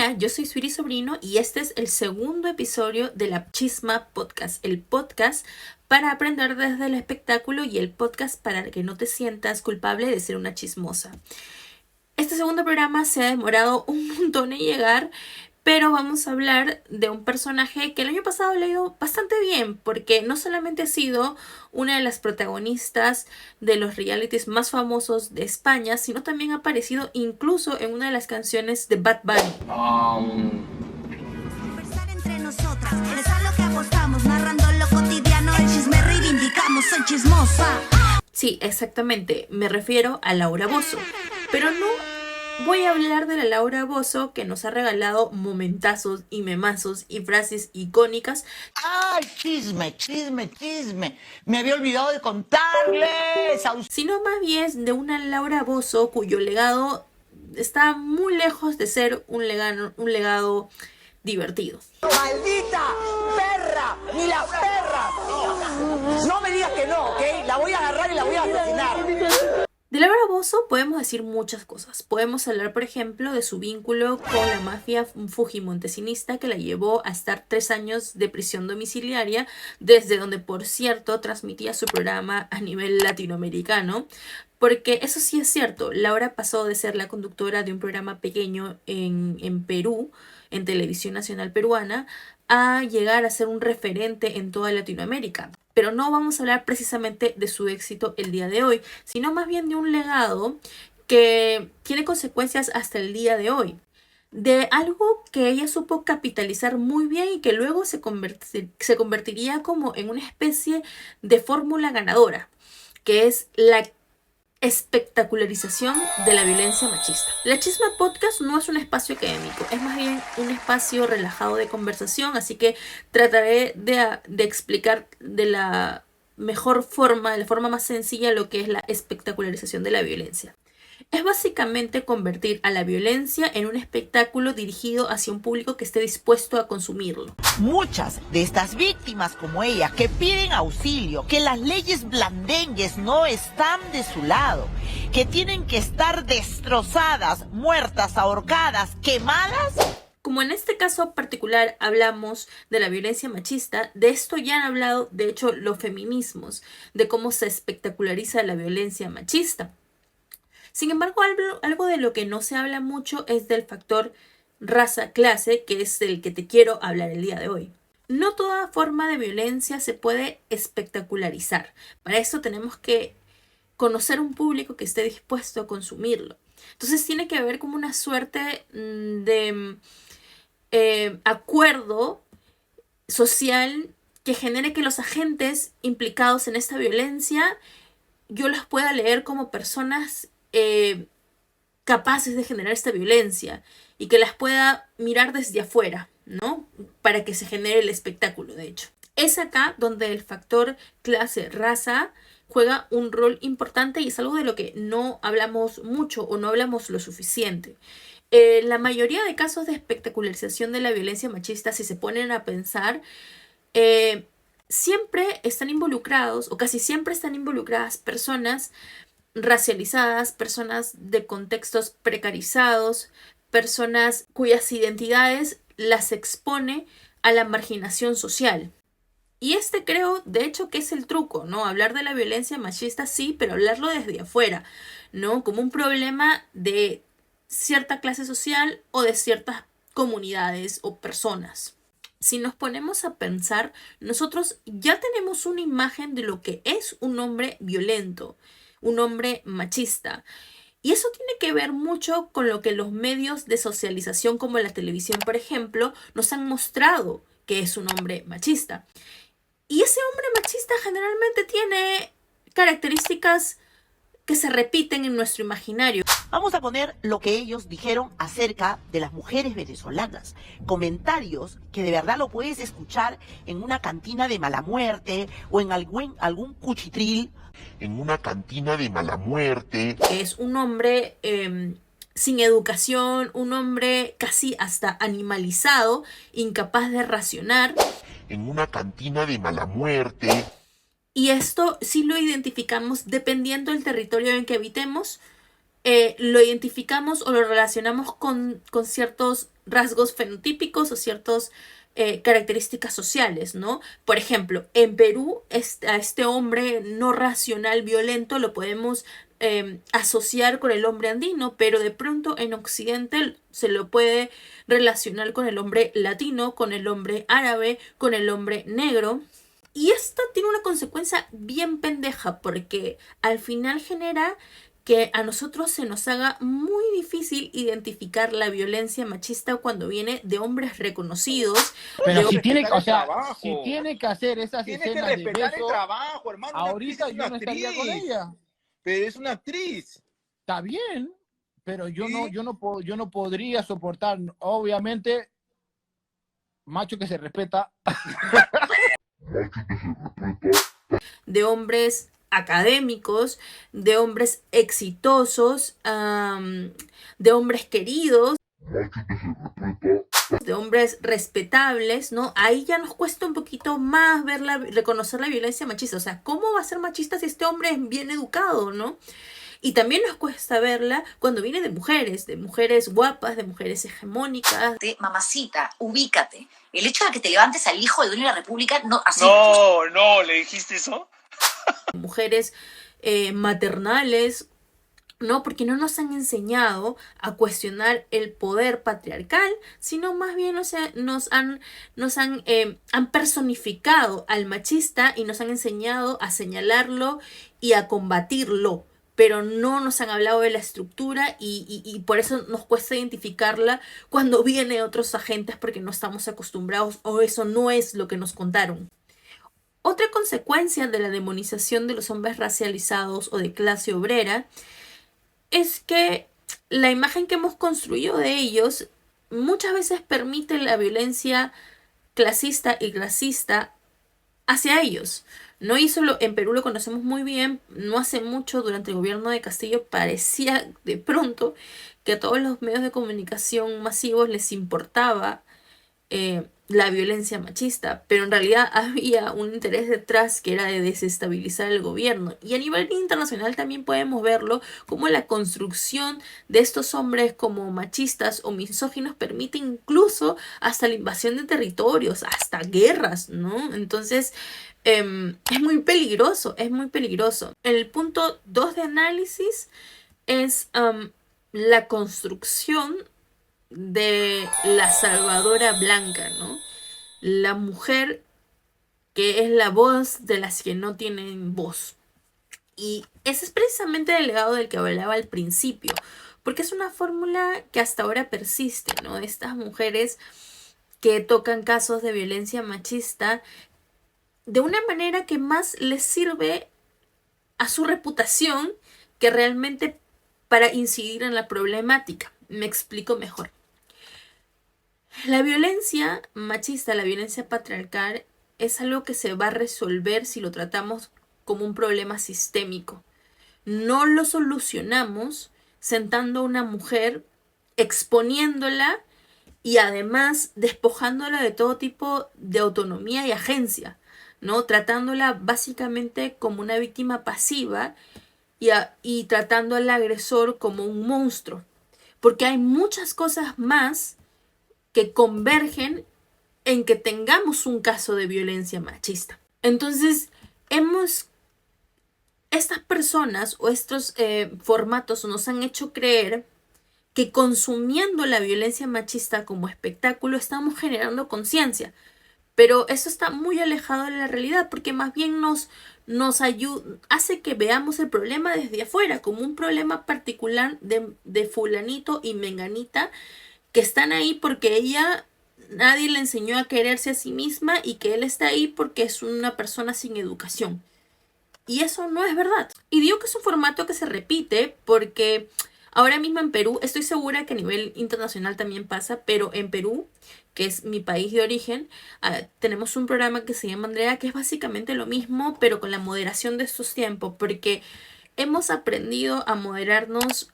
Hola, yo soy Suiri Sobrino y este es el segundo episodio de la Chisma Podcast, el podcast para aprender desde el espectáculo y el podcast para que no te sientas culpable de ser una chismosa. Este segundo programa se ha demorado un montón en llegar, pero vamos a hablar de un personaje que el año pasado le ha ido bastante bien, porque no solamente ha sido una de las protagonistas de los realities más famosos de España, sino también ha aparecido incluso en una de las canciones de Bad Bunny. Conversar entre nosotras, es a lo que apostamos, narrando lo cotidiano, el chisme reivindicamos, soy chismosa. Sí, exactamente, me refiero a Laura Bozzo, pero no voy a hablar de la Laura Bozzo que nos ha regalado momentazos y memazos y frases icónicas. ¡Ay, chisme! Me había olvidado de contarles. Sino más bien de una Laura Bozzo cuyo legado está muy lejos de ser un legado divertido. ¡Maldita perra! ¡Ni la perra! No me digas que no, ¿ok? La voy a agarrar y la voy a asesinar. De Laura Bozzo podemos decir muchas cosas. Podemos hablar, por ejemplo, de su vínculo con la mafia fujimontesinista que la llevó a estar 3 años de prisión domiciliaria, desde donde, por cierto, transmitía su programa a nivel latinoamericano. Porque eso sí es cierto, Laura pasó de ser la conductora de un programa pequeño en Perú, en Televisión Nacional Peruana, a llegar a ser un referente en toda Latinoamérica. Pero no vamos a hablar precisamente de su éxito el día de hoy, sino más bien de un legado que tiene consecuencias hasta el día de hoy. De algo que ella supo capitalizar muy bien y que luego se convertiría como en una especie de fórmula ganadora, que es la espectacularización de la violencia machista. La Chisma Podcast no es un espacio académico, es más bien un espacio relajado de conversación, así que trataré de explicar de la mejor forma, de la forma más sencilla, lo que es la espectacularización de la violencia. Es básicamente convertir a la violencia en un espectáculo dirigido hacia un público que esté dispuesto a consumirlo. Muchas de estas víctimas como ella que piden auxilio, que las leyes blandengues no están de su lado, que tienen que estar destrozadas, muertas, ahorcadas, quemadas. Como en este caso particular hablamos de la violencia machista, de esto ya han hablado, de hecho, los feminismos, de cómo se espectaculariza la violencia machista. Sin embargo, algo de lo que no se habla mucho es del factor raza-clase, que es el que te quiero hablar el día de hoy. No toda forma de violencia se puede espectacularizar. Para eso tenemos que conocer un público que esté dispuesto a consumirlo. Entonces tiene que haber como una suerte de acuerdo social que genere que los agentes implicados en esta violencia yo los pueda leer como personas capaces de generar esta violencia y que las pueda mirar desde afuera, ¿no? Para que se genere el espectáculo, de hecho. Es acá donde el factor clase-raza juega un rol importante y es algo de lo que no hablamos mucho o no hablamos lo suficiente. La mayoría de casos de espectacularización de la violencia machista, si se ponen a pensar, siempre están involucrados o casi siempre están involucradas personas racializadas, personas de contextos precarizados, personas cuyas identidades las expone a la marginación social. Y creo, de hecho, que es el truco, ¿no? Hablar de la violencia machista sí, pero hablarlo desde afuera, ¿no? Como un problema de cierta clase social o de ciertas comunidades o personas. Si nos ponemos a pensar, nosotros ya tenemos una imagen de lo que es un hombre violento, un hombre machista. Y eso tiene que ver mucho con lo que los medios de socialización como la televisión, por ejemplo, nos han mostrado que es un hombre machista. Y ese hombre machista generalmente tiene características que se repiten en nuestro imaginario. Vamos a poner lo que ellos dijeron acerca de las mujeres venezolanas. Comentarios que de verdad lo puedes escuchar en una cantina de mala muerte o en algún cuchitril. En una cantina de mala muerte. Es un hombre sin educación, un hombre casi hasta animalizado, incapaz de racionar. En una cantina de mala muerte. Y esto sí lo identificamos dependiendo del territorio en que habitemos. lo identificamos o lo relacionamos con ciertos rasgos fenotípicos o ciertas características sociales, ¿no? Por ejemplo, en Perú, a este hombre no racional violento lo podemos asociar con el hombre andino, pero de pronto en Occidente se lo puede relacionar con el hombre latino, con el hombre árabe, con el hombre negro. Y esto tiene una consecuencia bien pendeja porque al final genera que a nosotros se nos haga muy difícil identificar la violencia machista cuando viene de hombres reconocidos. Pero de si tiene, respetar o el sea, trabajo. si tiene que hacer esas Tienes que escenas de respetar el beso, trabajo, hermano. Una actriz ahorita es yo una no estaría con actriz. ella. Pero es una actriz. Está bien, pero yo ¿Sí? yo no podría soportar, obviamente, macho que se respeta. De hombres académicos, de hombres exitosos, de hombres queridos, de hombres respetables, ¿no? Ahí ya nos cuesta un poquito más reconocer la violencia machista. O sea, ¿cómo va a ser machista si este hombre es bien educado, ¿no? Y también nos cuesta verla cuando viene de mujeres guapas, de mujeres hegemónicas. Mamacita, ubícate. El hecho de que te levantes al hijo de dueño de la República, no, así. No, ¿le dijiste eso? Mujeres maternales, ¿no? Porque no nos han enseñado a cuestionar el poder patriarcal, sino más bien han personificado al machista y nos han enseñado a señalarlo y a combatirlo, pero no nos han hablado de la estructura y por eso nos cuesta identificarla cuando viene otros agentes porque no estamos acostumbrados o eso no es lo que nos contaron. Otra consecuencia de la demonización de los hombres racializados o de clase obrera es que la imagen que hemos construido de ellos muchas veces permite la violencia clasista y racista hacia ellos, ¿no? Y solo en Perú lo conocemos muy bien. No hace mucho, durante el gobierno de Castillo, parecía de pronto que a todos los medios de comunicación masivos les importaba la violencia machista, pero en realidad había un interés detrás que era de desestabilizar el gobierno. Y a nivel internacional también podemos verlo, como la construcción de estos hombres como machistas o misóginos permite incluso hasta la invasión de territorios, hasta guerras, ¿no? Entonces es muy peligroso, es muy peligroso. El punto 2 de análisis es la construcción de la salvadora blanca, ¿no? La mujer que es la voz de las que no tienen voz. Y ese es precisamente el legado del que hablaba al principio, porque es una fórmula que hasta ahora persiste, ¿no? Estas mujeres que tocan casos de violencia machista de una manera que más les sirve a su reputación que realmente para incidir en la problemática. Me explico mejor. La violencia machista, la violencia patriarcal, es algo que se va a resolver si lo tratamos como un problema sistémico. No lo solucionamos sentando a una mujer, exponiéndola y además despojándola de todo tipo de autonomía y agencia, ¿no? Tratándola básicamente como una víctima pasiva y tratando al agresor como un monstruo. Porque hay muchas cosas más que convergen en que tengamos un caso de violencia machista. Entonces, estas personas o estos formatos nos han hecho creer que consumiendo la violencia machista como espectáculo estamos generando conciencia. Pero eso está muy alejado de la realidad porque más bien nos hace que veamos el problema desde afuera como un problema particular de fulanito y menganita que están ahí porque nadie le enseñó a quererse a sí misma y que él está ahí porque es una persona sin educación. Y eso no es verdad. Y digo que es un formato que se repite porque ahora mismo en Perú, estoy segura que a nivel internacional también pasa, pero en Perú, que es mi país de origen, tenemos un programa que se llama Andrea, que es básicamente lo mismo, pero con la moderación de estos tiempos, porque hemos aprendido a moderarnos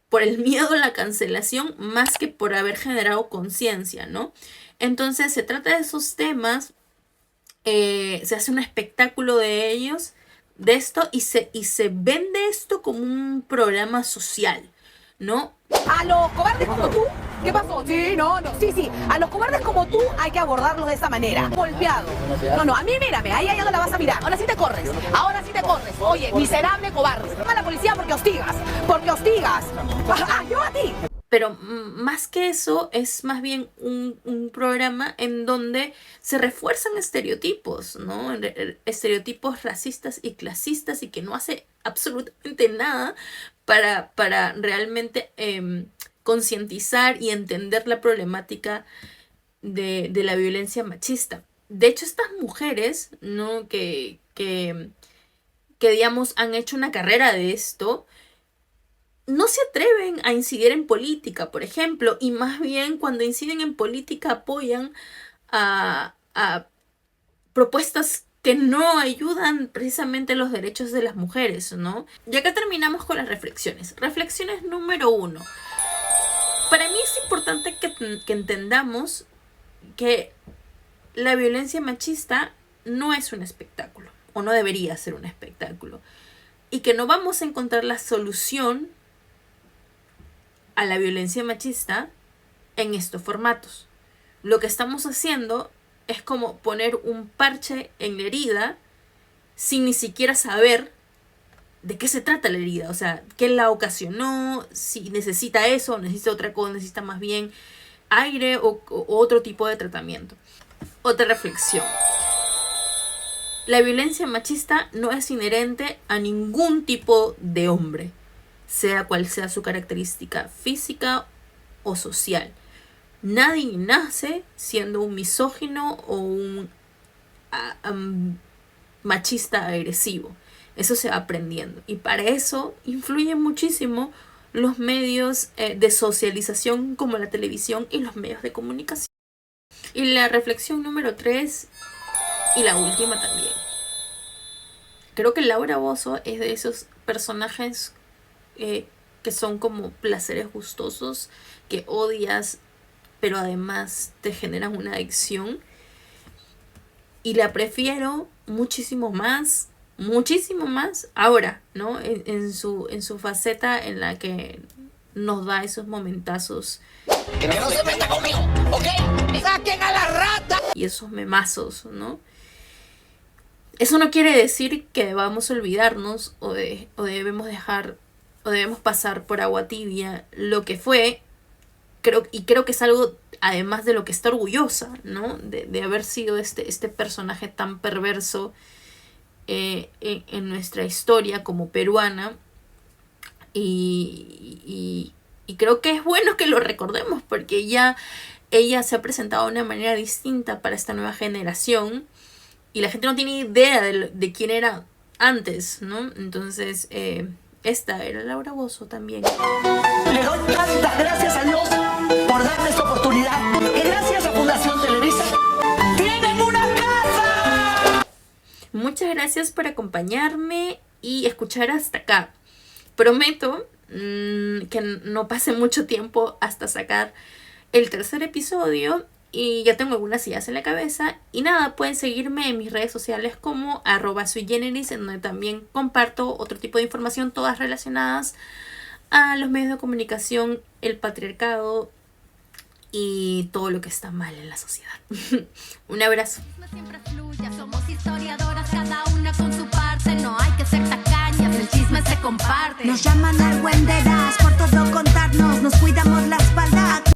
por el miedo a la cancelación más que por haber generado conciencia, ¿no? Entonces se trata de esos temas, se hace un espectáculo de ellos, de esto y se vende esto como un programa social, ¿no? A los cobardes como tú, ¿qué pasó? Sí, sí. A los cobardes como tú hay que abordarlos de esa manera. Golpeado. No, a mí mírame, ahí ya no la vas a mirar. Ahora sí te corres. Oye, miserable cobarde. Llama a la policía porque hostigas. Yo a ti. Pero más que eso, es más bien un programa en donde se refuerzan estereotipos, ¿no? Estereotipos racistas y clasistas, y que no hace absolutamente nada para realmente concientizar y entender la problemática de la violencia machista. De hecho, estas mujeres, ¿no? que digamos han hecho una carrera de esto, no se atreven a incidir en política, por ejemplo, y más bien cuando inciden en política apoyan a propuestas que no ayudan precisamente los derechos de las mujeres, ¿no? Y acá terminamos con las reflexiones. Reflexiones número 1. Para mí es importante que entendamos que la violencia machista no es un espectáculo, o no debería ser un espectáculo, y que no vamos a encontrar la solución a la violencia machista en estos formatos. Lo que estamos haciendo es como poner un parche en la herida sin ni siquiera saber de qué se trata la herida, o sea, qué la ocasionó, si necesita eso, necesita otra cosa, necesita más bien aire o otro tipo de tratamiento. Otra reflexión. La violencia machista no es inherente a ningún tipo de hombre, sea cual sea su característica física o social. Nadie nace siendo un misógino o un machista agresivo. Eso se va aprendiendo. Y para eso influyen muchísimo los medios de socialización como la televisión y los medios de comunicación. Y la reflexión número 3, y la última también. Creo que Laura Bozzo es de esos personajes que son como placeres gustosos, que odias, pero además te generan una adicción. Y la prefiero muchísimo más ahora, ¿no? En su faceta en la que nos da esos momentazos. ¡Que no se meta conmigo! ¿Ok? ¡Saquen a la rata! Y esos memazos, ¿no? Eso no quiere decir que debamos olvidarnos o debemos pasar por agua tibia lo que fue. Creo que es algo, además, de lo que está orgullosa, ¿no? De haber sido este personaje tan perverso en nuestra historia como peruana. Y creo que es bueno que lo recordemos, porque ella se ha presentado de una manera distinta para esta nueva generación. Y la gente no tiene idea de quién era antes, ¿no? Entonces, esta era Laura Bozzo también. Le doy tantas gracias a Dios por darme esta oportunidad. Y gracias a Fundación Televisa, ¡tienen una casa! Muchas gracias por acompañarme y escuchar hasta acá. Prometo que no pase mucho tiempo hasta sacar el tercer episodio. Y ya tengo algunas ideas en la cabeza. Y nada, pueden seguirme en mis redes sociales como @suigeneris, en donde también comparto otro tipo de información, todas relacionadas a los medios de comunicación, el patriarcado y todo lo que está mal en la sociedad. Un abrazo. Siempre fluya, somos historiadoras, cada una con su parte. No hay que ser tacañas, el chisme se comparte. Nos llaman argüenderas por todo contarnos, nos cuidamos la espalda.